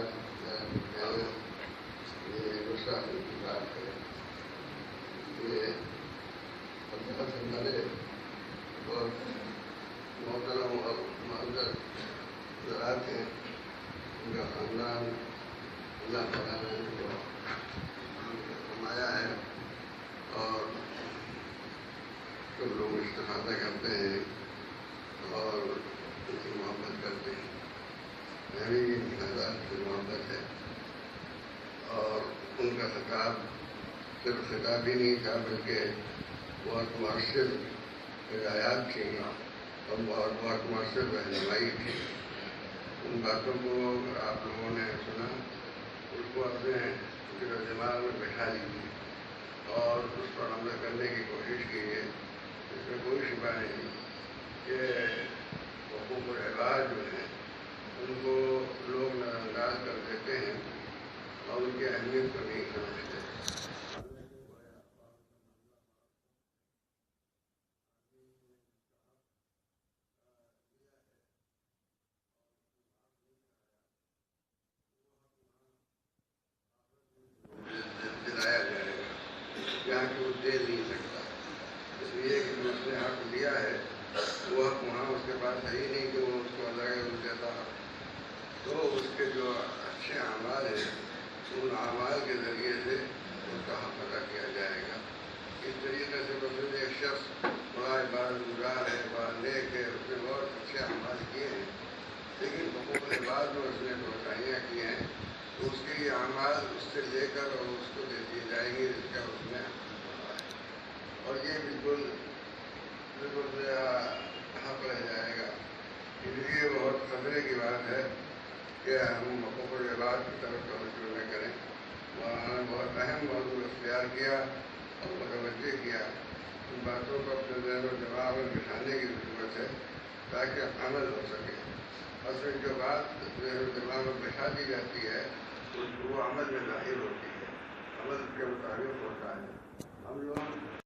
آج یہ دوسرا کی بات ہے کہ اللہ سے بڑے اور محترم اور معذر حضرات ہیں، ان کا خاندان اللہ تعالیٰ نے ان کو فرمایا ہے اور سب لوگ استفادہ کرتے ہیں اور ان سے محبت کرتے ہیں۔ ہمیں بھی حضرات سے محبت ہے اور ان کا خطاب صرف خطاب ہی نہیں تھا بلکہ بہت مؤثر ہدایات تھیں اور بہت مؤثر رہنمائی تھی۔ ان باتوں کو اگر آپ لوگوں نے سنا اس کو اپنے دل و دماغ میں بٹھا لیجیے اور اس پر عمل کرنے کی کوشش کیجیے۔ اس میں کوئی شبہ نہیں کہ حقوق العباد جو ہیں ان کو لوگ نظر انداز کر دیتے ہیں اور ان کی اہمیت کو نہیں سمجھتے۔ دلایا جائے گا جہاں کہ وہ دے نہیں سکتا، اس لیے کہ جو اس نے حق دیا ہے وہ حق وہاں اس کے پاس ہے ہی نہیں کہ وہ اس کو ادا کر دیتا۔ تو اس کے جو اچھے اعمال ہیں ان اعمال کے ذریعے سے اس کا حق ادا کیا جائے گا۔ اس طریقے سے بس ایک شخص بڑا عبادت گزار ہے، بڑا نیک ہے، اس نے بہت اچھے اعمال کیے ہیں لیکن حقوق العباد میں اس نے کوتاہیاں کی ہیں تو اس کے یہ اعمال اس سے لے کر اور اس کو دے دیے جائیں گے جس کا اس نے حق ہے اور یہ بالکل حق رہ جائے گا۔ اس لیے بہت خطرے کی بات ہے کہ ہم حقوق العباد کی طرف توجہ نہ کریں۔ مولانا نے بہت اہم موضوع اختیار کیا اور متوجہ کیا۔ ان باتوں کو اپنے ذہن و دماغ میں بٹھانے کی ضرورت ہے تاکہ عمل ہو سکے۔ اصل جو بات ذہن و دماغ میں بٹھا دی جاتی ہے وہ عمل میں ظاہر ہوتی ہے، عمل کے مطابق ہوتا ہے۔ ہم لوگ